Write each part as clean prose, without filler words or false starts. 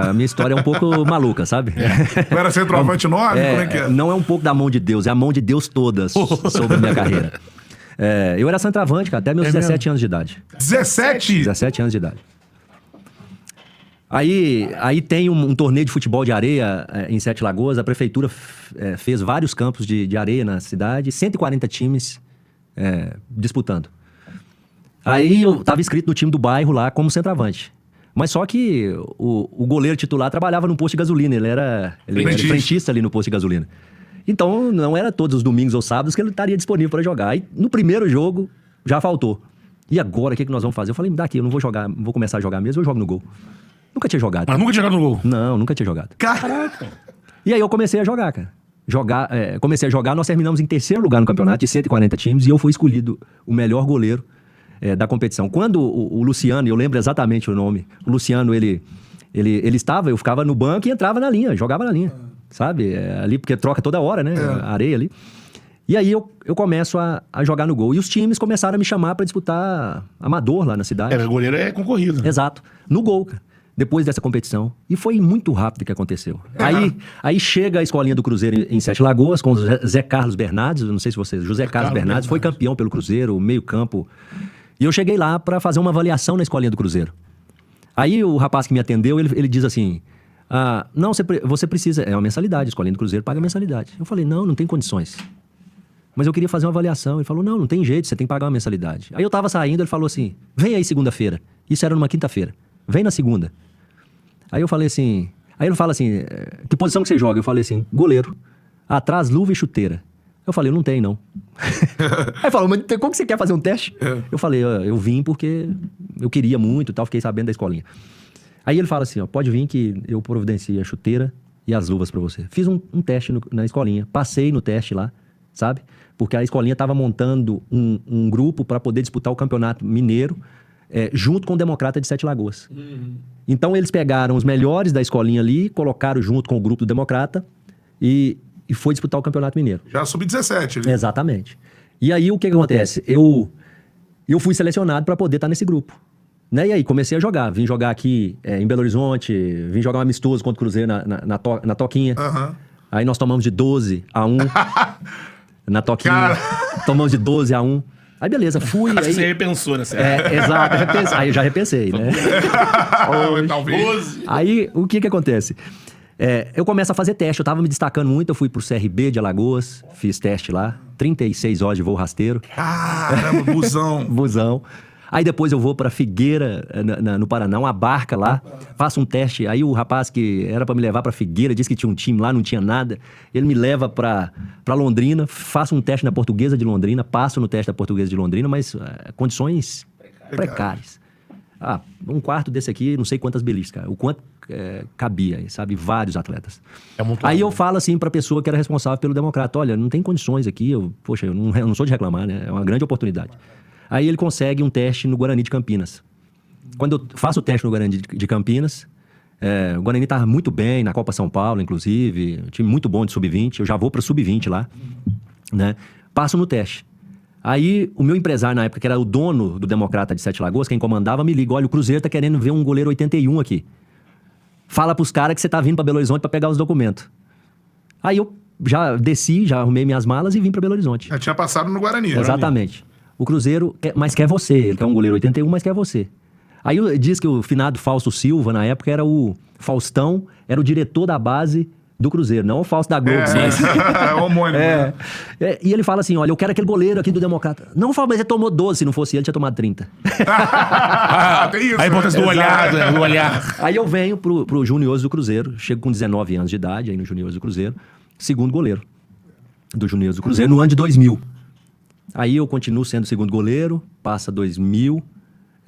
a minha história é um pouco maluca, sabe? Não era centroavante 9? Como é que é? Não é um pouco da mão de Deus, é a mão de Deus toda sobre a minha carreira. Eu era centroavante, cara, até meus 17 anos de idade. 17? 17 anos de idade. Aí tem um torneio de futebol de areia em Sete Lagoas. A prefeitura fez vários campos de areia na cidade, 140 times disputando. Aí eu estava inscrito no time do bairro lá como centroavante. Mas só que o goleiro titular trabalhava no posto de gasolina. Ele era frentista ali no posto de gasolina. Então não era todos os domingos ou sábados que ele estaria disponível para jogar. Aí no primeiro jogo já faltou. E agora o que nós vamos fazer? Eu falei, me dá aqui, eu não vou jogar, vou começar a jogar mesmo, eu jogo no gol. Nunca tinha jogado. Mas nunca tinha jogado no gol? Não, nunca tinha jogado. Caraca! E aí eu comecei a jogar, cara. Comecei a jogar, nós terminamos em terceiro lugar no campeonato de 140 times e eu fui escolhido o melhor goleiro da competição. Quando o Luciano, eu lembro exatamente o nome, o Luciano, ele estava, eu ficava no banco e entrava na linha, jogava na linha, sabe? Ali, porque troca toda hora, né? A areia ali. E aí eu começo a jogar no gol. E os times começaram a me chamar para disputar amador lá na cidade. Goleiro é concorrido. Né? Exato. No gol, cara. Depois dessa competição. E foi muito rápido que aconteceu. Aí chega a escolinha do Cruzeiro em Sete Lagoas, com o Zé Carlos Bernardes, não sei se vocês... José Carlos Bernardes foi campeão pelo Cruzeiro, meio campo. E eu cheguei lá para fazer uma avaliação na escolinha do Cruzeiro. Aí o rapaz que me atendeu, ele diz assim... não, você precisa... É uma mensalidade, a escolinha do Cruzeiro paga mensalidade. Eu falei, não tem condições. Mas eu queria fazer uma avaliação. Ele falou, não tem jeito, você tem que pagar uma mensalidade. Aí eu tava saindo, ele falou assim, vem aí segunda-feira. Isso era numa quinta-feira. Vem na segunda. Aí eu falei assim... Aí ele fala assim, que posição que você joga? Eu falei assim, goleiro. Atrás, luva e chuteira. Eu falei, não tem, não. Aí ele falou, mas como que você quer fazer um teste? Eu falei, eu vim porque eu queria muito e tal, fiquei sabendo da escolinha. Aí ele fala assim, pode vir que eu providencio a chuteira e as luvas pra você. Fiz um teste na escolinha, passei no teste lá, sabe? Porque a escolinha estava montando um grupo para poder disputar o campeonato mineiro junto com o Democrata de Sete Lagoas. Então eles pegaram os melhores da escolinha ali, colocaram junto com o grupo do Democrata e foi disputar o campeonato mineiro. Já sub-17 ali. Exatamente. E aí o que acontece? Eu fui selecionado para poder estar nesse grupo. Né? E aí comecei a jogar. Vim jogar aqui em Belo Horizonte, vim jogar um amistoso contra o Cruzeiro na Toquinha. Aí nós tomamos de 12-1 na Toquinha. Cara. Tomamos de 12-1. Aí beleza, fui. Acho aí... que você repensou nessa exato, aí eu já repensei, né? Talvez. Aí o que acontece? Eu começo a fazer teste, eu tava me destacando muito, eu fui pro CRB de Alagoas, fiz teste lá, 36 horas de voo rasteiro. Caramba, busão. Aí depois eu vou pra Figueira, no Paraná, uma barca lá, faço um teste. Aí o rapaz que era pra me levar pra Figueira, disse que tinha um time lá, não tinha nada. Ele me leva pra Londrina, faço um teste na Portuguesa de Londrina, passo no teste da Portuguesa de Londrina, mas condições precárias. Um quarto desse aqui, não sei quantas beliches, cara. O quanto cabia, sabe? Vários atletas. Aí eu falo assim pra pessoa que era responsável pelo Democrata, olha, não tem condições aqui, eu não sou de reclamar, né? É uma grande oportunidade. Aí ele consegue um teste no Guarani de Campinas. Quando eu faço o teste no Guarani de Campinas, o Guarani estava muito bem, na Copa São Paulo, inclusive, um time muito bom de sub-20, eu já vou para sub-20 lá, né? Passo no teste. Aí o meu empresário na época, que era o dono do Democrata de Sete Lagoas, quem comandava, me liga, olha, o Cruzeiro tá querendo ver um goleiro 81 aqui. Fala pros caras que você tá vindo para Belo Horizonte para pegar os documentos. Aí eu já desci, já arrumei minhas malas e vim para Belo Horizonte. Já tinha passado no Guarani. Exatamente. O Cruzeiro, mas quer você. Ele quer um goleiro 81, mas quer você. Aí diz que o finado Fausto Silva, na época, era o Faustão, era o diretor da base do Cruzeiro, não o Fausto da Globo. É homônimo. E ele fala assim, olha, eu quero aquele goleiro aqui do Democrata. Não, mas ele tomou 12, se não fosse ele, tinha tomado 30. Tem isso. A importância do olhar. Aí eu venho pro Juniores do Cruzeiro, chego com 19 anos de idade, aí no Juniores do Cruzeiro, segundo goleiro do Juniores do Cruzeiro, no ano de 2000. Aí eu continuo sendo segundo goleiro, passa 2000...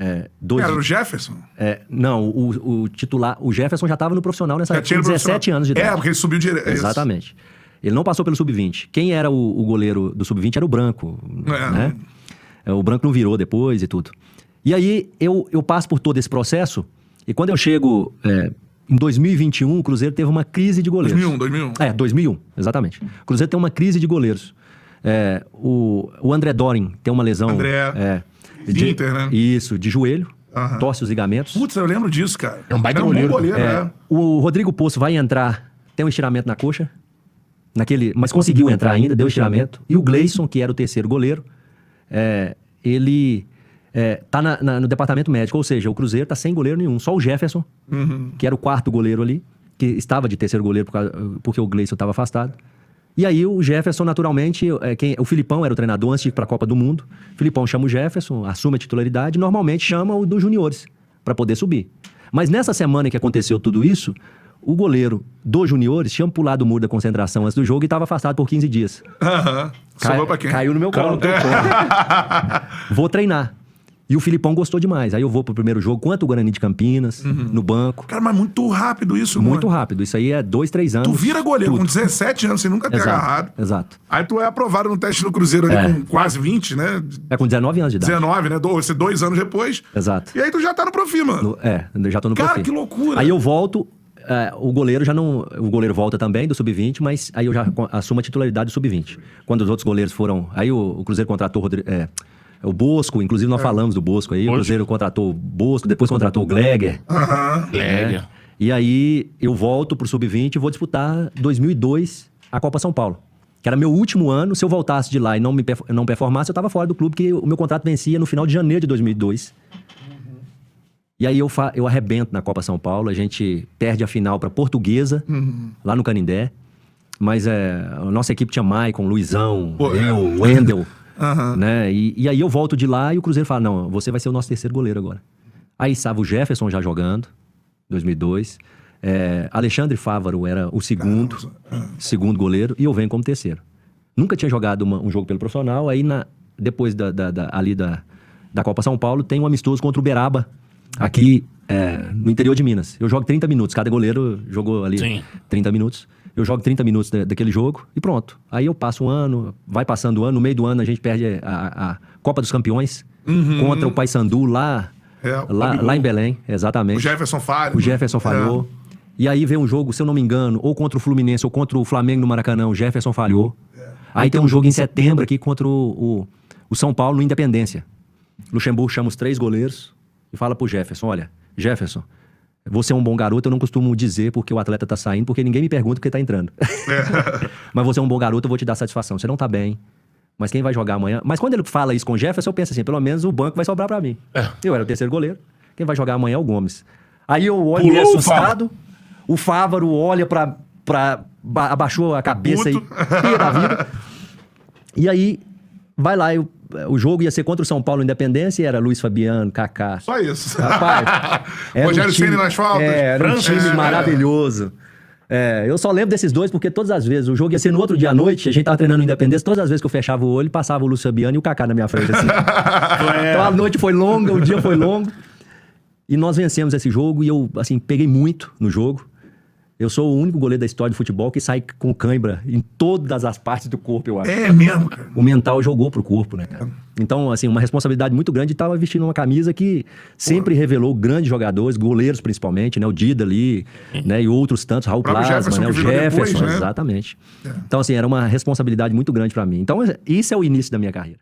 Era o Jefferson? Não, o titular... O Jefferson já estava no profissional nessa época, com 17 anos de idade. Porque ele subiu direto. Exatamente. Ele não passou pelo Sub-20. Quem era o goleiro do Sub-20 era o Branco, né? O Branco não virou depois e tudo. E aí eu passo por todo esse processo e quando eu chego... em 2021, o Cruzeiro teve uma crise de goleiros. 2001. 2001, exatamente. O Cruzeiro tem uma crise de goleiros. O André Dorin tem uma lesão... Inter, né? Isso, de joelho. torce os ligamentos. Putz, eu lembro disso, cara. É um baita Era bom goleiro. né? O Rodrigo Poço vai entrar, tem um estiramento na coxa, mas conseguiu entrar ainda, deu estiramento. E o Gleison, que era o terceiro goleiro, ele tá no departamento médico, ou seja, o Cruzeiro tá sem goleiro nenhum, só o Jefferson, que era o quarto goleiro ali, que estava de terceiro goleiro porque o Gleison estava afastado. E aí o Jefferson, naturalmente, o Filipão era o treinador antes de ir para a Copa do Mundo. O Filipão chama o Jefferson, assume a titularidade, normalmente chama o dos juniores para poder subir. Mas nessa semana que aconteceu tudo isso, o goleiro dos juniores tinha pulado o muro da concentração antes do jogo e estava afastado por 15 dias. Sobrou pra quem? Caiu no meu colo. Vou treinar. E o Filipão gostou demais. Aí eu vou pro primeiro jogo contra o Guarani de Campinas, no banco. Cara, mas muito rápido isso, Muito rápido. Isso aí é 2, 3 anos. Tu vira goleiro com 17 anos sem nunca ter agarrado. Exato. Aí tu é aprovado no teste no Cruzeiro ali com quase 20, né? Com 19 anos de idade. 19, né? Você 2 anos depois. Exato. E aí tu já tá no Profima. Eu já tô no Cara, Profima. que loucura. Aí eu volto, o goleiro já não... O goleiro volta também do Sub-20, mas aí eu já assumo a titularidade do Sub-20. Quando os outros goleiros foram... Aí o Cruzeiro contratou o Bosco, inclusive nós falamos do Bosco aí. O Cruzeiro contratou o Bosco, depois contratou o Gleger. Gleger. E aí eu volto pro Sub-20 e vou disputar 2002 a Copa São Paulo. Que era meu último ano. Se eu voltasse de lá e não performasse, eu tava fora do clube, porque o meu contrato vencia no final de janeiro de 2002. E aí eu arrebento na Copa São Paulo. A gente perde a final pra Portuguesa, lá no Canindé. Mas a nossa equipe tinha Maicon, Luizão, eu, Wendel. Né? E aí eu volto de lá e o Cruzeiro fala, não, você vai ser o nosso terceiro goleiro agora. Aí estava o Jefferson já jogando, 2002. Alexandre Fávaro era o segundo goleiro e eu venho como terceiro. Nunca tinha jogado um jogo pelo profissional. Aí depois da Copa São Paulo tem um amistoso contra o Uberaba, aqui no interior de Minas. Eu jogo 30 minutos, cada goleiro jogou ali 30 minutos. Eu jogo 30 minutos daquele jogo e pronto. Aí eu passo um ano, vai passando o ano, no meio do ano a gente perde a Copa dos Campeões contra o Paysandu lá em Belém, exatamente. O Jefferson falha. O Jefferson falhou. E aí vem um jogo, se eu não me engano, ou contra o Fluminense ou contra o Flamengo no Maracanã, o Jefferson falhou. Aí tem um jogo em setembro aqui contra o São Paulo no Independência. Luxemburgo chama os 3 goleiros e fala pro Jefferson, olha, Jefferson, você é um bom garoto, eu não costumo dizer porque o atleta tá saindo, porque ninguém me pergunta porque tá entrando. Mas você é um bom garoto, eu vou te dar satisfação. Você não tá bem, mas quem vai jogar amanhã... Mas quando ele fala isso com o Jefferson, eu penso assim, pelo menos o banco vai sobrar pra mim. Eu era o terceiro goleiro, quem vai jogar amanhã é o Gomes. Aí eu olho meio assustado, o Fávaro olha abaixou a cabeça e ria da vida. E aí, vai lá, o jogo ia ser contra o São Paulo Independência e era Luiz Fabiano, Kaká. Só isso. Rapaz, Rogério Ceni nas faltas. Era um time maravilhoso. Eu só lembro desses dois porque todas as vezes, o jogo ia ser no outro dia à noite, a gente tava treinando no Independência, todas as vezes que eu fechava o olho, passava o Luiz Fabiano e o Kaká na minha frente, assim. Então a noite foi longa, o dia foi longo. E nós vencemos esse jogo e eu, assim, peguei muito no jogo. Eu sou o único goleiro da história do futebol que sai com cãibra em todas as partes do corpo, eu acho. É mesmo, cara. O mental jogou pro corpo, né, cara? Então, assim, uma responsabilidade muito grande. Estava vestindo uma camisa que sempre revelou grandes jogadores, goleiros principalmente, né? O Dida ali, né? E outros tantos, Raul Plasma, né? O Jefferson, depois, né? Exatamente. Então, assim, era uma responsabilidade muito grande para mim. Então, isso é o início da minha carreira.